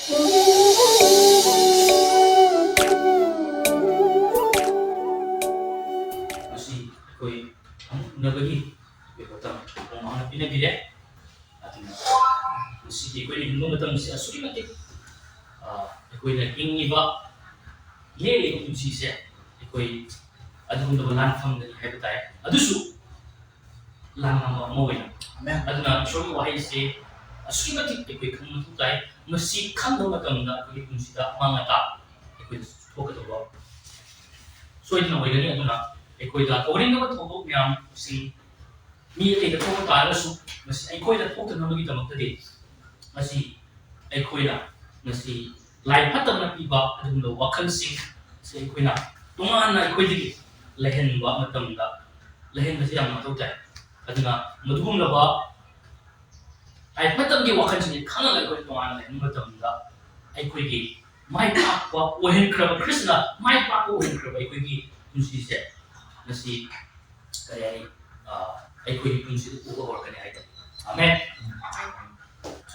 Masih koi nabagi bekotam orang pina bile atuna masih koi ni bekotam si asuri mati koi na ingi ba le ko si se koi adu ndo lan fam ni habitai adusu lan ma mo wena Amen. aduna shori wahai se asuri mati koi kham tu tai masih kham do matam da koi kunsida mangata koi fokato ba so idna wai aduna ꯑꯩꯈꯣꯏꯗ ꯇꯧꯅꯤꯡꯗꯕ ꯊꯧꯗꯣꯛ ꯃꯌꯥꯝꯁꯤꯡ ꯃꯤ ꯑꯇꯩꯗ ꯊꯣꯛꯄ ꯇꯥꯔꯒꯁꯨ ꯃꯁꯤ ꯑꯩꯈꯣꯏꯗ ꯊꯣꯛꯇꯅꯕꯒꯤꯗꯃꯛꯇꯗꯤ ꯃꯁꯤ ꯑꯩꯈꯣꯏꯅ ꯃꯁꯤ ꯂꯥꯏ ꯐꯠꯇꯕꯅ ꯄꯤꯕ ꯑꯗꯨꯒꯨꯝꯂꯕ ꯋꯥꯈꯜꯁꯤꯡ ꯁꯤ ꯑꯩꯈꯣꯏꯅ ꯇꯣꯉꯥꯟꯅ ꯑꯩꯈꯣꯏꯗꯒꯤ ꯂꯩꯍꯟꯕ ꯃꯇꯝꯗ ꯂꯩꯍꯟꯕꯁꯤ ꯌꯥꯝꯅ ꯃꯊꯧ ꯇꯥꯏ ꯑꯗꯨꯅ ꯃꯗꯨꯒꯨꯝꯂꯕ ꯂꯥꯏ ꯐꯠꯇꯕꯒꯤ ꯋꯥꯈꯜꯁꯤꯡꯁꯤ ꯈꯪꯉꯒ ꯑꯩꯈꯣꯏꯅ ꯇꯣꯉꯥꯟꯅ ꯂꯩꯍꯟꯕ ꯃꯇꯝꯗ ꯑꯩꯈꯣꯏꯒꯤ ꯃꯥꯏ ꯄꯥꯛꯄ ꯑꯣꯏꯍꯟꯈ꯭ꯔꯕ ꯈ꯭ꯔꯤꯁꯅ ꯃꯥꯏ ꯄꯥꯛꯄ ꯑꯣꯏꯍꯟꯈ꯭ꯔꯕ ꯑꯩꯈꯣꯏꯒꯤ ꯄꯨꯟꯁꯤꯁꯦ ꯃꯁꯤ ꯀꯔꯤ ꯍꯥꯏꯅꯤ ꯑꯩꯈꯣꯏꯒꯤ ꯄꯨꯟꯁꯤꯗ ꯎꯕ ꯍꯧꯔꯛꯀꯅꯤ ꯍꯥꯏꯇꯥꯔꯦ ꯑꯃꯦꯟ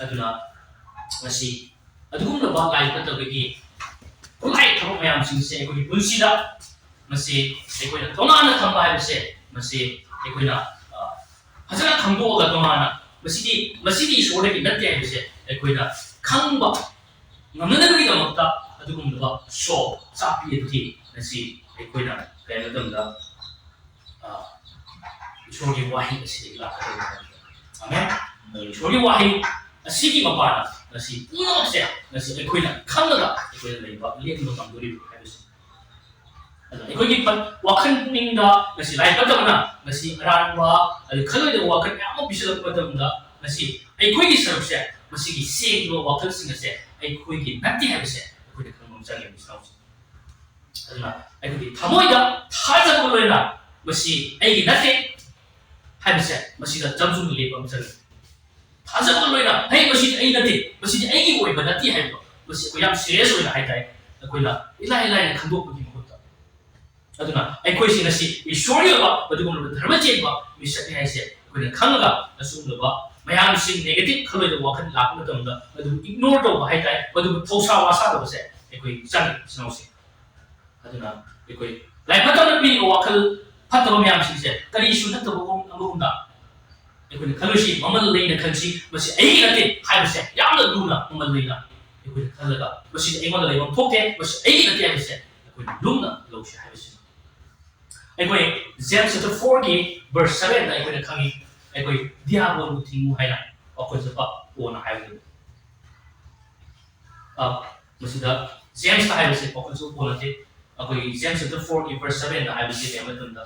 ꯑꯗꯨꯅ ꯃꯁꯤ ꯑꯗꯨꯒꯨꯝꯂꯕ ꯂꯥꯏ ꯐꯠꯇꯕꯒꯤ ꯈꯨꯠꯂꯥꯏ ꯊꯕꯛ ꯃꯌꯥꯝꯁꯤꯡꯁꯦ ꯑꯩꯈꯣꯏꯒꯤ ꯄꯨꯟꯁꯤꯗ ꯃꯁꯤ ꯑꯩꯈꯣꯏꯅ ꯇꯣꯉꯥꯟꯅ ꯊꯝꯕ ꯍꯥꯏꯕꯁꯦ ꯃꯁꯤ ꯑꯩꯈꯣꯏꯅ ꯐꯖꯅ ꯈꯪꯗꯣꯛꯑꯒ ꯇꯣꯉꯥꯟꯅ ꯃꯁꯤꯗꯤ ꯏꯁꯣꯔꯗꯒꯤ ꯅꯠꯇꯦ ꯍꯥꯏꯕꯁꯦ ꯑꯩꯈꯣꯏꯅ ꯈꯪꯕ ꯉꯝꯅꯅꯕꯒꯤꯗꯃꯛꯇ ꯑꯗꯨꯒꯨꯝꯂꯕ ꯁꯣ ꯆꯥꯛꯄꯤ ꯑꯗꯨꯗꯤ ꯃꯁꯤ ꯑꯩꯈꯣꯏꯅ ꯀꯩ ꯃꯇꯝꯗ ꯏꯁꯣꯔꯒꯤ ꯋꯥꯍꯩ ꯑꯁꯤꯗꯒꯤ ꯂꯥꯛꯀꯗꯧꯕꯅꯤ ꯑꯃꯦꯟ ꯏꯁꯣꯔꯒꯤ ꯋꯥꯍꯩ ꯑꯁꯤꯒꯤ ꯃꯄꯥꯟꯅ ꯉꯁꯤ ꯄꯨꯝꯅꯃꯛꯁꯦ ꯉꯁꯤ ꯑꯩꯈꯣꯏꯅ ꯈꯪꯉꯒ ꯑꯩꯈꯣꯏꯅ ꯂꯩꯕ ꯂꯦꯞꯄ ꯉꯝꯗꯣꯔꯤꯕ ꯍꯥꯏꯕꯁꯤ ꯑꯗꯨꯅ ꯑꯩꯈꯣꯏꯒꯤ ꯋꯥꯈꯜ ꯄꯨꯛꯅꯤꯡꯗ ꯉꯁꯤ ꯂꯥꯏ ꯐꯠꯇꯕꯅ ꯉꯁꯤ ꯑꯔꯥꯟꯕ ꯑꯗꯩ ꯈꯜꯂꯣꯏꯗꯕ ꯋꯥꯈꯜ ꯃꯌꯥꯝ ꯑꯃ ꯄꯤꯁꯤꯜꯂꯛꯄ ꯃꯇꯝꯗ ꯉꯁꯤ ꯑꯩꯈꯣꯏꯒꯤ ꯁꯔꯨꯛꯁꯦ ꯃꯁꯤꯒꯤ ꯁꯦꯡꯂꯤꯕ ꯋꯥꯈꯜꯁꯤꯡ ꯑꯁꯦ ꯑꯩꯈꯣꯏꯒꯤ ꯅꯠꯇꯦ ꯍꯥꯏꯕꯁꯦ ꯑꯩꯈꯣꯏꯅ ꯈꯪꯕ ꯆꯪꯉꯦ ꯃꯤꯁꯅꯥꯎꯁꯦ ꯑꯗꯨꯅ ꯑꯩꯈꯣꯏꯒꯤ ꯊꯃꯣꯏꯗ ꯊꯥꯖꯕ ꯂꯣꯏꯅ ꯃꯁꯤ ꯑꯩꯒꯤ ꯅꯠꯇꯦ ꯍꯥꯏꯕꯁꯦ ꯃꯁꯤꯗ ꯆꯝꯁꯨꯡ ꯂꯦꯞꯄ ꯑꯃ ꯆꯪꯉꯤ ꯊꯥꯖꯕ ꯂꯣꯏꯅ ꯍꯩ ꯃꯁꯤꯗꯤ ꯑꯩ ꯅꯠꯇꯦ ꯃꯁꯤꯗꯤ ꯑꯩꯒꯤ ꯑꯣꯏꯕ ꯅꯠꯇꯦ ꯍꯥꯏꯕꯗꯣ ꯃꯁꯤ ꯑꯩꯈꯣꯏ ꯌꯥꯝ ꯁꯤꯔꯤꯌꯁ ꯑꯣꯏꯅ ꯍꯥꯏꯇꯥꯔꯦ ꯑꯩꯈꯣꯏꯅ ꯏꯂꯥꯏ ꯂꯥꯏꯅ ꯈꯪꯗꯣꯛꯄꯒꯤ ꯃꯍꯨꯠꯇ ꯑꯗꯨꯅ ꯑꯩꯈꯣꯏꯁꯤ ꯉꯁꯤ ꯏꯁꯣꯔꯒꯤ ꯑꯣꯏꯕ ꯑꯗꯨꯒꯨꯝꯂꯕ ꯙꯔꯃ ꯆꯦꯟꯕ ꯃꯤꯁꯛꯅꯤ ꯍꯥꯏꯁꯦ ꯑꯩꯈꯣꯏꯅ ꯈꯪꯉꯒ ꯑꯁꯤꯒꯨꯝꯂꯕ ꯃꯌꯥꯝꯁꯤꯡ ꯅꯦꯒꯦꯇꯤꯚ ꯈꯜꯂꯣꯏꯗꯕ ꯋꯥꯈꯜ ꯂꯥꯛꯄ ꯃꯇꯝꯗ ꯃꯗꯨꯕꯨ ꯏꯒꯅꯣꯔ ꯇꯧꯕ ꯍꯥꯏꯇꯥꯔꯦ ꯃꯗꯨꯕꯨ ꯊꯧꯁꯥ ꯋꯥꯁꯥꯗꯕꯁꯦ ꯑꯩꯈꯣꯏ ꯆꯪꯉꯤ ꯏꯆꯤꯟꯅꯥꯎꯁꯤꯡ ꯑꯗꯨꯅ ꯑꯩꯈꯣꯏ ꯂꯥꯏ ꯐꯠꯇꯕꯅ ꯄꯤꯔꯤꯕ ꯋꯥꯈꯜ ꯐꯠꯇꯕ ꯃꯌꯥꯝꯁꯤꯡꯁꯦ ꯀꯔꯤꯁꯨ ꯅꯠꯇꯕ ꯑꯃꯒꯨꯝꯅ ꯑꯩꯈꯣꯏꯅ ꯈꯜꯂꯨꯁꯤ ꯃꯃꯜ ꯂꯩꯅ ꯈꯟꯁꯤ ꯃꯁꯤ ꯑꯩꯒꯤ ꯅꯠꯇꯦ ꯍꯥꯏꯕꯁꯦ ꯌꯥꯝꯅ ꯂꯨꯅ ꯃꯃꯜ ꯂꯩꯅ ꯑꯩꯈꯣꯏꯅ ꯈꯜꯂꯒ ꯃꯁꯤꯗꯤ ꯑꯩꯉꯣꯟꯗ ꯂꯩꯐꯝ ꯊꯣꯛꯇꯦ ꯃꯁꯤ ꯑꯩꯒꯤ ꯅꯠꯇꯦ ꯍꯥꯏꯕꯁꯦ ꯑꯩꯈꯣꯏꯅ ꯂꯨꯝꯅ ꯂꯧꯁꯤ ꯍꯥꯏꯕꯁꯤꯅꯤ ꯑꯩꯈꯣꯏ ꯖꯦꯝꯁ ꯆꯦꯞꯇꯔ 4ꯒꯤ ꯚꯔꯁ 7ꯗ ꯑꯩꯈꯣꯏꯅ ꯈꯪꯉꯤ ꯑꯩꯈꯣꯏ ꯗꯤꯌꯥꯕꯣꯜꯕꯨ ꯊꯤꯡꯉꯨ ꯍꯥꯏꯅ ꯋꯥꯈꯜ ꯆꯠꯄ ꯑꯣꯅ ꯍꯥꯏꯕꯗꯨ ꯃꯁꯤꯗ ꯖꯦꯝꯁꯇ ꯍꯥꯏꯕꯁꯦ ꯋꯥꯈꯜ ꯆꯠꯄ ꯑꯣ ꯅꯠꯇꯦ ꯑꯩꯈꯣꯏꯒꯤ ꯖꯦꯝꯁ ꯆꯦꯞꯇꯔ 4ꯒꯤ ꯚꯔꯁ 7ꯗ ꯍꯥꯏꯕꯁꯤ ꯀꯩ ꯃꯇꯝꯗ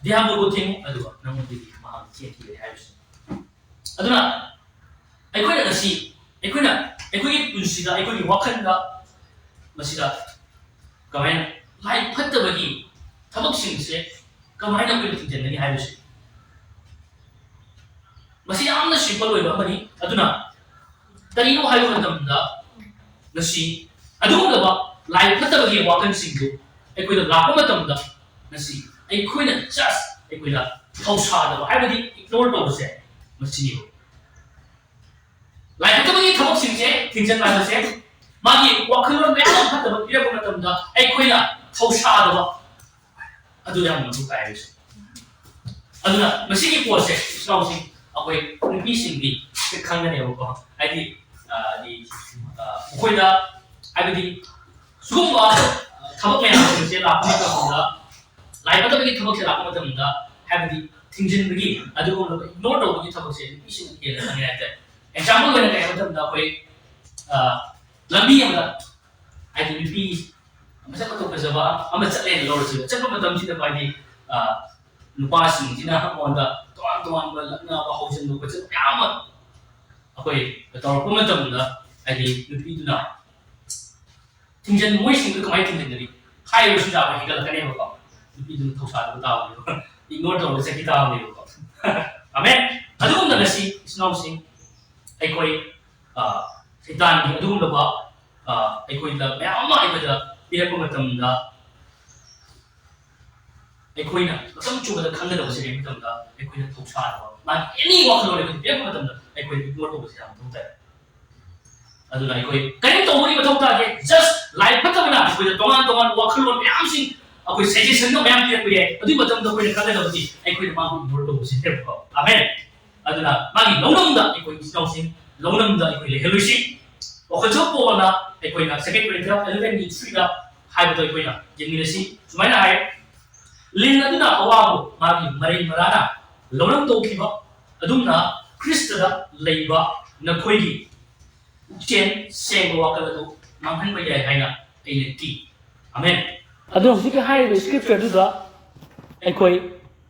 ꯗꯤꯌꯥꯕꯣꯜꯕꯨ ꯊꯤꯡꯉꯨ ꯑꯗꯨꯒ ꯅꯪꯉꯣꯟꯗꯒꯤ ꯃꯍꯥꯛ ꯆꯦꯟꯈꯤꯒꯅꯤ ꯍꯥꯏꯕꯁꯤꯅꯤ ꯑꯗꯨꯅ ꯑꯩꯈꯣꯏꯅ ꯉꯁꯤ ꯑꯩꯈꯣꯏꯒꯤ ꯄꯨꯟꯁꯤꯗ ꯑꯩꯈꯣꯏꯒꯤ ꯋꯥꯈꯜꯗ ꯃꯁꯤꯗ ꯀꯃꯥꯏꯅ ꯂꯥꯏ ꯐꯠꯇꯕꯒꯤ ꯊꯕꯛꯁꯤꯡꯁꯦ ꯀꯃꯥꯏꯅ ꯑꯩꯈꯣꯏꯅ ꯊꯤꯡꯖꯤꯟꯒꯅꯤ ꯍꯥꯏꯕꯁꯤ ꯃꯁꯤ ꯌꯥꯝꯅ ꯁꯤꯝꯄꯜ ꯑꯣꯏꯕ ꯑꯃꯅꯤ ꯑꯗꯨꯅ ꯀꯔꯤꯅꯣ ꯍꯥꯏꯕ ꯃꯇꯝꯗ ꯉꯁꯤ ꯑꯗꯨꯒꯨꯝꯂꯕ ꯂꯥꯏ ꯐꯠꯇꯕꯒꯤ ꯋꯥꯈꯜꯁꯤꯡꯗꯨ ꯑꯩꯈꯣꯏꯗ ꯂꯥꯛꯄ ꯃꯇꯝꯗ ꯉꯁꯤ ꯑꯩꯈꯣꯏꯅ ꯑꯩꯈꯣꯏꯅ ꯊꯧꯁꯥꯗꯕ ꯍꯥꯏꯕꯗꯤ ꯏꯒꯅꯣꯔ ꯇꯧꯕꯁꯦ ꯃꯁꯤꯅꯦꯕ ꯂꯥꯏ ꯐꯠꯇꯕꯒꯤ ꯊꯕꯛꯁꯤꯡꯁꯦ ꯊꯤꯡꯖꯤꯟꯕ ꯍꯥꯏꯕꯁꯦ ꯃꯥꯒꯤ ꯋꯥꯈꯜꯂꯣꯟ ꯃꯌꯥꯝ ꯑꯃ ꯐꯠꯇꯕ ꯄꯤꯔꯛꯄ ꯃꯇꯝꯗ ꯑꯩꯈꯣꯏꯅ ꯊꯧꯁꯥꯗꯕ ꯑꯗꯨ ꯌꯥꯝꯅ ꯃꯊꯧ ꯇꯥꯏ ꯍꯥꯏꯕꯁꯦ ꯑꯗꯨꯅ ꯃꯁꯤꯒꯤ ꯄꯣꯠꯁꯦ ꯏꯆꯤꯟꯅꯥꯎꯁꯤꯡ ꯑꯩꯈꯣꯏ ꯅꯨꯄꯤꯁꯤꯡꯗꯤ ꯈꯪꯒꯅꯦꯕꯀꯣ ꯍꯥꯏꯗꯤ ꯃꯈꯣꯏꯗ ꯍꯥꯏꯕꯗꯤ ꯁꯤꯒꯨꯝꯕ ꯊꯕꯛ ꯃꯌꯥꯝꯁꯤꯡꯁꯦ ꯂꯥꯛꯄ ꯃꯇꯝꯗ ꯂꯥꯏ ꯐꯠꯇꯕꯒꯤ ꯊꯕꯛꯁꯦ ꯂꯥꯛꯄ ꯃꯇꯝꯗ ꯍꯥꯏꯕꯗꯤ ꯊꯤꯡꯖꯤꯟꯕꯒꯤ ꯑꯗꯨꯒꯨꯝꯂꯕ ꯏꯒꯅꯣꯔ ꯇꯧꯕꯒꯤ ꯊꯕꯛꯁꯦ ꯅꯨꯄꯤꯁꯤꯡꯅ ꯍꯦꯟꯅ ꯈꯪꯉꯦ ꯍꯥꯏꯇꯥꯔꯦ ꯑꯦꯛꯖꯥꯝꯄꯜ ꯑꯣꯏꯅ ꯀꯩ ꯍꯥꯏꯕ ꯃꯇꯝꯗ ꯑꯩꯈꯣꯏ ꯂꯝꯕꯤ ꯑꯃꯗ ꯍꯥꯏꯗꯤ ꯅꯨꯄꯤ ꯃꯁꯛ ꯃꯇꯧ ꯐꯖꯕ ꯑꯃ ꯆꯠꯂꯦꯅ ꯂꯧꯔꯁꯤꯕ ꯆꯠꯄ ꯃꯇꯝꯁꯤꯗ ꯍꯥꯏꯗꯤ ꯅꯨꯄꯥꯁꯤꯡꯁꯤꯅ ꯑꯩꯉꯣꯟꯗ ꯇꯣꯉꯥꯟ ꯇꯣꯉꯥꯟꯕ ꯂꯛꯅꯕ ꯍꯧꯖꯤꯟꯕ ꯈꯣꯠꯆꯤꯟꯕ ꯃꯌꯥꯝ ꯑꯃ ꯑꯩꯈꯣꯏ ꯇꯧꯔꯛꯄ ꯃꯇꯝꯗ ꯍꯥꯏꯗꯤ ꯅꯨꯄꯤꯗꯨꯅ ꯃꯣꯏꯁꯤꯡꯗꯨ ꯀꯃꯥꯏꯅ ꯊꯤꯡꯖꯤꯟꯒꯅꯤ ꯍꯥꯏꯔꯤꯕꯁꯨ ꯌꯥꯝꯅ ꯍꯦꯟꯒꯠꯂꯛꯀꯅꯦꯕꯀꯣ ꯅꯨꯄꯤꯗꯨꯅ ꯊꯧꯁꯥꯗꯕ ꯇꯥꯕꯅꯦꯕ ꯏꯒꯅꯣꯔ ꯇꯧꯔꯒ ꯆꯠꯈꯤ ꯇꯥꯕꯅꯦꯕꯀꯣ ꯑꯃꯦꯟ ꯑꯗꯨꯒꯨꯝꯅ ꯉꯁꯤ ꯏꯆꯤꯟꯅꯥꯎꯁꯤꯡ ꯑꯩꯈꯣꯏ ꯁꯩꯇꯥꯟꯒꯤ ꯑꯗꯨꯒꯨꯝꯂꯕ ꯑꯩꯈꯣꯏꯗ ꯃꯌꯥꯝ ꯑꯃ ꯑꯩꯈꯣꯏꯗ ꯄꯤꯔꯛꯄ ꯃꯇꯝꯗ ꯑꯩꯈꯣꯏꯅ ꯃꯇꯝ ꯆꯨꯕꯗ ꯈꯪꯒꯗꯕꯁꯦ ꯀꯩ ꯃꯇꯝꯗ ꯑꯩꯈꯣꯏꯅ ꯊꯧꯁꯥꯗꯕ ꯃꯥꯒꯤ ꯑꯦꯅꯤ ꯋꯥꯈꯜꯂꯣꯟ ꯑꯩꯈꯣꯏꯅ ꯄꯤꯔꯛꯄ ꯃꯇꯝꯗ ꯑꯩꯈꯣꯏꯅ ꯑꯩꯈꯣꯏ ꯏꯒꯅꯣꯔ ꯇꯧꯕꯁꯦ ꯌꯥꯝ ꯃꯊꯧ ꯇꯥꯏ ꯑꯗꯨꯅ ꯑꯩꯈꯣꯏ ꯀꯔꯤ ꯇꯧꯕꯒꯤ ꯃꯊꯧ ꯇꯥꯒꯦ ꯖꯁ ꯂꯥꯏ ꯐꯠꯇꯕꯅ ꯑꯩꯈꯣꯏꯗ ꯇꯣꯉꯥꯟ ꯇꯣꯉꯥꯟꯕ ꯋꯥꯈꯜꯂꯣꯟ ꯃꯌꯥꯝꯁꯤꯡ ꯑꯩꯈꯣꯏ ꯁꯖꯦꯁꯟꯒ ꯃꯌꯥꯝ ꯄꯤꯔꯛꯄ ꯌꯥꯏ ꯑꯗꯨꯒꯤ ꯃꯇꯝꯗ ꯑꯩꯈꯣꯏꯅ ꯈꯪꯒꯗꯕꯗꯤ ꯑꯩꯈꯣꯏꯅ ꯃꯥꯕꯨ ꯏꯒꯅꯣꯔ ꯇꯧꯕꯁꯤꯅꯦꯕꯀꯣ ꯑꯃꯦꯟ ꯑꯗꯨꯅ ꯃꯥꯒꯤ ꯂꯧꯅꯝꯗ ꯑꯩꯈꯣꯏ ꯏꯆꯤꯟꯅꯥꯎꯁꯤꯡ ꯂꯧꯅꯝꯗ ꯑꯩꯈꯣꯏ ꯂꯩꯍꯜꯂꯣꯏꯁꯤ ꯋꯥꯈꯜ ꯄꯣꯛꯑꯅ ꯑꯩꯈꯣꯏꯅ 2 Corinthians 11:3ꯗ ꯍꯥꯏꯕꯗꯣ ꯑꯩꯈꯣꯏꯅ ꯌꯦꯡꯃꯤꯟꯅꯁꯤ ꯁꯨꯃꯥꯏꯅ ꯍꯥꯏ ꯂꯤꯟ ꯑꯗꯨꯅ ꯑꯋꯥꯕꯨ ꯃꯥꯒꯤ ꯃꯔꯩ ꯃꯔꯥꯅ ꯂꯧꯅꯝ ꯇꯧꯈꯤꯕ ꯑꯗꯨꯝꯅ ꯈ꯭ꯔꯤꯁꯇꯗ ꯂꯩꯕ ꯅꯈꯣꯏꯒꯤ ꯄꯨꯛꯆꯦꯟ ꯁꯦꯡꯕ ꯋꯥꯈꯜ ꯑꯗꯨ ꯃꯥꯡꯍꯟꯕ ꯌꯥꯏ ꯍꯥꯏꯅ ꯑꯩꯅ ꯀꯤ ꯑꯃꯦꯟ ꯑꯗꯨ ꯍꯧꯖꯤꯛꯀꯤ ꯍꯥꯏꯔꯤꯕ ꯁ꯭ꯀ꯭ꯔꯤꯞꯆꯔꯗꯨꯗ ꯑꯩꯈꯣꯏ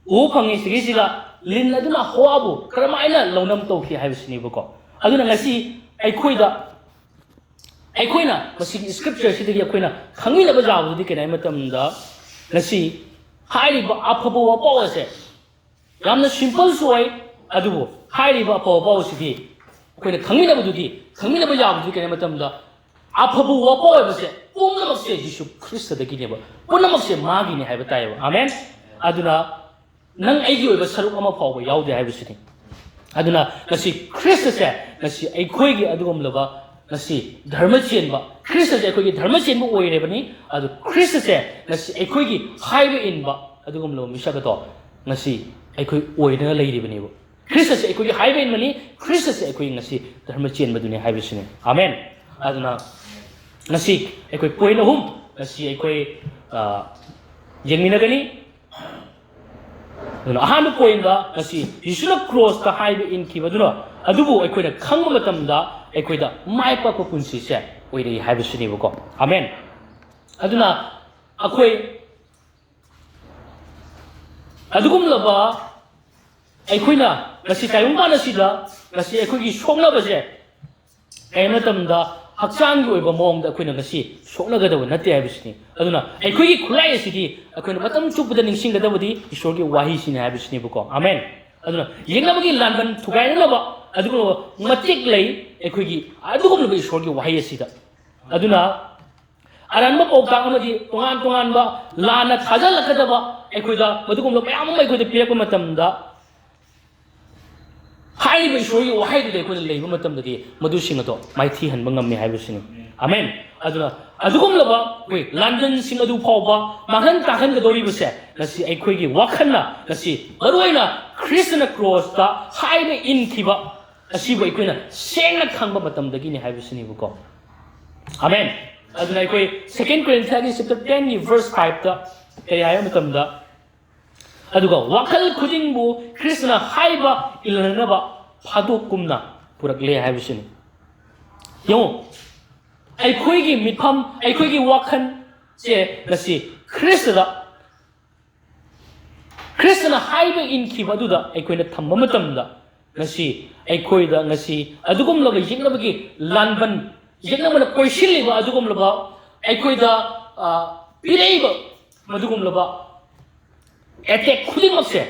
ꯎꯕ ꯐꯪꯉꯤ ꯁꯤꯒꯤꯁꯤꯗ ꯂꯤꯟ ꯑꯗꯨꯅ ꯍꯋꯥꯕꯨ ꯀꯔꯝꯍꯥꯏꯅ ꯂꯧꯅꯝ ꯇꯧꯈꯤ ꯍꯥꯏꯕꯁꯤꯅꯦꯕꯀꯣ ꯑꯗꯨꯅ ꯉꯁꯤ ꯑꯩꯈꯣꯏꯅ ꯃꯁꯤꯒꯤ ꯁ꯭ꯀ꯭ꯔꯤꯞꯆꯔꯁꯤꯗꯒꯤ ꯑꯩꯈꯣꯏꯅ ꯈꯪꯃꯤꯟꯅꯕ ꯌꯥꯕꯗꯨꯗꯤ ꯀꯩꯅꯣ ꯍꯥꯏ ꯃꯇꯝꯗ ꯉꯁꯤ ꯍꯥꯏꯔꯤꯕ ꯑꯐꯕ ꯋꯥꯄꯥꯎ ꯑꯁꯦ ꯌꯥꯝꯅ ꯁꯤꯝꯄꯜꯁꯨ ꯑꯣꯏ ꯑꯗꯨꯕꯨ ꯍꯥꯏꯔꯤꯕ ꯑꯐꯕ ꯋꯥꯄꯥꯎ ꯑꯁꯤꯗꯤ ꯑꯩꯈꯣꯏꯅ ꯈꯪꯃꯤꯟꯅꯕ ꯌꯥꯕꯗꯨꯗꯤ ꯀꯩꯅꯣ ꯃꯇꯝꯗ ꯑꯐꯕ ꯋꯥꯄꯥꯎ ꯍꯥꯏꯕꯁꯦ ꯄꯨꯝꯅꯃꯛꯁꯦ ꯖꯤꯁꯨ ꯈ꯭ꯔꯤꯁꯇꯗꯒꯤꯅꯦꯕ ꯄꯨꯝꯅꯃꯛꯁꯦ ꯃꯥꯒꯤꯅꯦ ꯍꯥꯏꯕ ꯇꯥꯏꯌꯦꯕ ꯑꯃꯦꯟ ꯑꯗꯨꯅ ꯅꯪ ꯑꯩꯒꯤ ꯑꯣꯏꯕ ꯁꯔꯨꯛ ꯑꯃ ꯐꯥꯎꯕ ꯌꯥꯎꯗꯦ ꯍꯥꯏꯕꯁꯤꯅꯤ ꯑꯗꯨꯅ ꯉꯁꯤ ꯈ꯭ꯔꯤꯁꯇꯁꯦ ꯉꯁꯤ ꯑꯩꯈꯣꯏꯒꯤ ꯑꯗꯨꯒꯨꯝꯂꯕ ꯉꯁꯤ ꯙꯔꯃ ꯆꯦꯟꯕ ꯈ꯭ꯔꯤꯁꯇꯁꯦ ꯑꯩꯈꯣꯏꯒꯤ ꯙꯔꯃ ꯆꯦꯟꯕ ꯑꯣꯏꯔꯕꯅꯤ ꯑꯗꯨ ꯈ꯭ꯔꯤꯁꯇꯁꯦ ꯉꯁꯤ ꯑꯩꯈꯣꯏꯒꯤ ꯍꯥꯏꯕ ꯏꯟꯕ ꯑꯗꯨꯒꯨꯝꯂꯕ ꯃꯤꯁꯛ ꯑꯗꯣ ꯉꯁꯤ ꯑꯩꯈꯣꯏ ꯑꯣꯏꯗꯅ ꯂꯩꯔꯤꯕꯅꯦꯕ ꯈ꯭ꯔꯤꯁꯇꯁꯦ ꯑꯩꯈꯣꯏꯒꯤ ꯍꯥꯏꯕ ꯏꯟꯕꯅꯤ ꯈ꯭ꯔꯤꯁꯇꯁꯦ ꯑꯩꯈꯣꯏ ꯉꯁꯤ ꯙꯔꯃ ꯆꯦꯟꯕꯗꯨꯅꯤ ꯍꯥꯏꯕꯁꯤꯅꯤ ꯑꯃꯦꯟ ꯑꯗꯨꯅ ngasi ekoi point ahum ngasi ekoi yengminagani aduna ahanba point da ngasi yisuna cross ta haibe in kibaduna adubu ekoi na khangba matamda ekoi da mai pa ko punsi se oirei haibe suni bako amen aduna akoi adugum laba ekoi na ngasi tayung ba na sida ngasi ekoi gi songna ba je kai matamda hakchang gi oiba mong da akoina ngasi sokna ga daw natte habisni aduna aikoi gi khulai asidi akoina matam chupda ningsing ga dawdi ishor gi wahi sini habisni bako amen aduna yengna bagi lanban thugai na ba adugo matik lei aikoi gi adugo ba ishor gi wahi asida aduna aranba pokta amadi tongan ba lana thajal lakada ba aikoi da adugo lo mayam mai ko de pirak matam da हाइब ईश्वरी वहाई दे को लेब मतम दे मधु सिंह तो माइथी हनब ngam हाइब सिंह आमेन अदुना अदुगम लबा वे लंदन सिंह अदु फावबा माहन ताहन गदोरी बसे नसी अखोई गी वाखना नसी बरोइना क्रिस्टन क्रॉस ता हाइब इन खिबा असी बो अखोइना सेंगना खंगबा मतम दगी नि हाइब सिंह बको आमेन अदुना अखोई 2 Corinthians chapter 10 ni verse 5 ता कय हाय मतम दा अदुगा वाखल खुदिंबु क्रिस्टना हाइबा इलनबा फादोकुमना पुरकले हाइबसिनी यो अखोइगी मिफम अखोइगी वाखन से नसी क्रिस्टना हाइबा इनखिबा दुदा अखोइना थम्बा मतमदा नसी अखोइदा नसी अदुगुम लबा यिगनबगी लानबन यिगनबना कोइसिलिबा अदुगुम लबा अखोइदा पिरेइबा मदुगुम लबा एटे खुदिमसे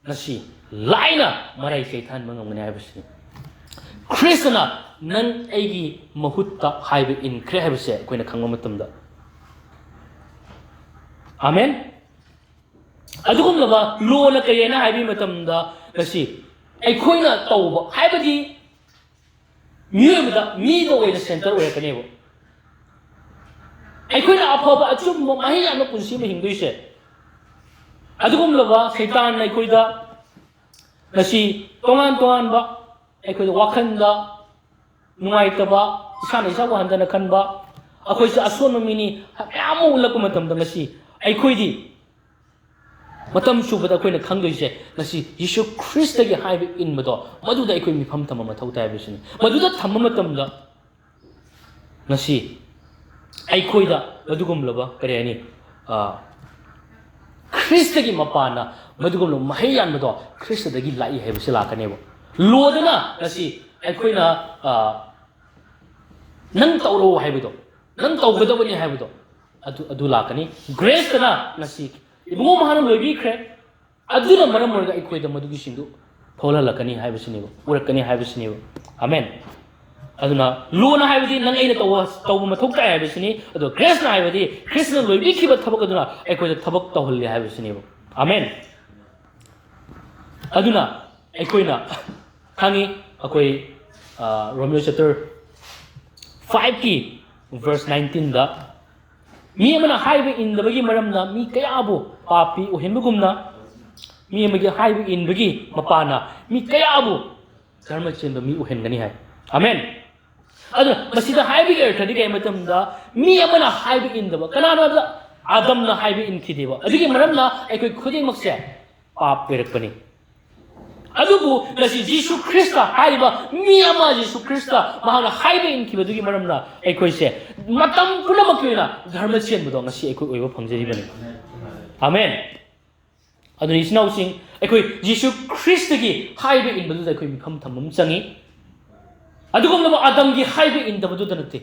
नसी लाइना मराई सैतान मंगमने हाइबसि क्रिस्टना नन एगी महुत्ता हाइबे इन क्रे हाइबसे कोइना खंगम मतमदा आमेन अदुगुम लबा लोना कयेना हाइबि मतमदा नसी एखोइना तौबा हाइबदि मियबदा मी दो ओइना सेंटर ओयकनेबो एखोइना अफबा अचुम माहि याना पुंसि म हिंदुइसे अदुगुम लबा सैतान एखोइदा नसी तोंगान बा एखोइदा वाखनदा नुआइतबा इसाना इसाबो हंदना खनबा अखोइसे असोन मिनी यामो उलक मतमदा नसी एखोइदी मतम सुबदा अखोइना खंगदोइसे नसी यीशु ख्रिस्टगी हाइबे इनबदो मदुदा एखोइ मिफम तम मथौ ताइबसिनी मदुदा थम मतमदा नसी एखोइदा मदुगुम लबा करेनी क्रिस्टगी मपाना मदुगुम महियान मदो क्रिस्टदगी लाई हेबसे लाकनेबो लोदना नसी एखोइना नंग तौरो हाइबदो नंग तौगदबनी हाइबदो अदु लाकनी ग्रेसना नसी इबुगो महान लोइबिख्रे अदुना मरम मरगा एखोइदा मदुगी सिंदु थोला लकनी हाइबसिनेबो उरकनी हाइबसिनेबो आमेन अदुना लोना हाइबदी नंग एना तौब मथौक ताय हाइबसिनी अदो ग्रेसना हाइबदी क्रिस्टना लोइबिखिबा थबक अदुना एखोइदा थबक तौहल्ले हाइबसिनेबो आमेन अदुना एखोइना खांगी ꯑꯩꯈꯣꯏ Romeo chapter 5కి verse 19ꯗ ꯃꯤ ꯑꯃꯅ ꯍꯥꯏꯕ ꯏꯟꯗꯕꯒꯤ ꯃꯔꯝꯅ ꯃꯤ ꯀꯌꯥꯕꯨ ꯄꯥꯄꯤ ꯑꯣꯏꯍꯟꯕꯒꯨꯝꯅ ꯃꯤ ꯑꯃꯒꯤ ꯍꯥꯏꯕ ꯏꯟꯕꯒꯤ ꯃꯄꯥꯅ ꯃꯤ ꯀꯌꯥꯕꯨ ꯙꯔꯃ ꯆꯦꯟꯕ ꯃꯤ ꯑꯣꯏꯍꯟꯒꯅꯤ ꯍꯥꯏ ꯑꯃꯦꯟ ꯑꯗꯨꯅ ꯃꯁꯤꯗ ꯍꯥꯏꯕꯒꯤ ꯑꯔꯊꯗꯤ ꯀꯩ ꯃꯇꯝꯗ ꯃꯤ ꯑꯃꯅ ꯍꯥꯏꯕ ꯏꯟꯗꯕ ꯀꯅꯥꯅꯣ ꯍꯥꯏꯕꯗ ꯑꯗꯝꯅ ꯍꯥꯏꯕ ꯏꯟꯈꯤꯗꯦꯕ ꯑꯗꯨꯒꯤ ꯃꯔꯝꯅ ꯑꯩꯈꯣꯏ ꯈꯨꯗꯤꯡꯃꯛꯁꯦ ꯄꯥꯞ ꯑꯣꯏꯔꯛꯄꯅꯤ ꯑꯗꯨꯕꯨ ꯉꯁꯤ ꯖꯤꯁꯨ ꯈ꯭ꯔꯤꯁꯇ ꯍꯥꯏꯔꯤꯕ ꯃꯤ ꯑꯃ ꯖꯤꯁꯨ ꯈ꯭ꯔꯤꯁꯇ ꯃꯍꯥꯛꯅ ꯍꯥꯏꯕ ꯏꯟꯈꯤꯕꯗꯨꯒꯤ ꯃꯔꯝꯅ ꯑꯩꯈꯣꯏꯁꯦ ꯃꯇꯝ ꯄꯨꯝꯅꯃꯛꯀꯤ ꯑꯣꯏꯅ ꯙꯔꯃ ꯆꯦꯟꯕꯗꯣ ꯉꯁꯤ ꯑꯩꯈꯣꯏ ꯑꯣꯏꯕ ꯐꯪꯖꯔꯤꯕꯅꯤ ꯑꯃꯦꯟ ꯑꯗꯨꯅ ꯏꯆꯤꯟꯅꯥꯎꯁꯤꯡ ꯑꯩꯈꯣꯏ ꯖꯤꯁꯨ ꯈ꯭ꯔꯤꯁꯇꯒꯤ ꯍꯥꯏꯕ ꯏꯟꯕꯗꯨꯗ ꯑꯩꯈꯣꯏ ꯃꯤꯐꯝ ꯊꯝꯕ ꯑꯃ ꯆꯪꯉꯤ ꯑꯗꯨꯒꯨꯝꯂꯕ ꯑꯗꯝꯒꯤ ꯍꯥꯏꯕ ꯏꯟꯗꯕꯗꯨꯗ ꯅꯠꯇꯦ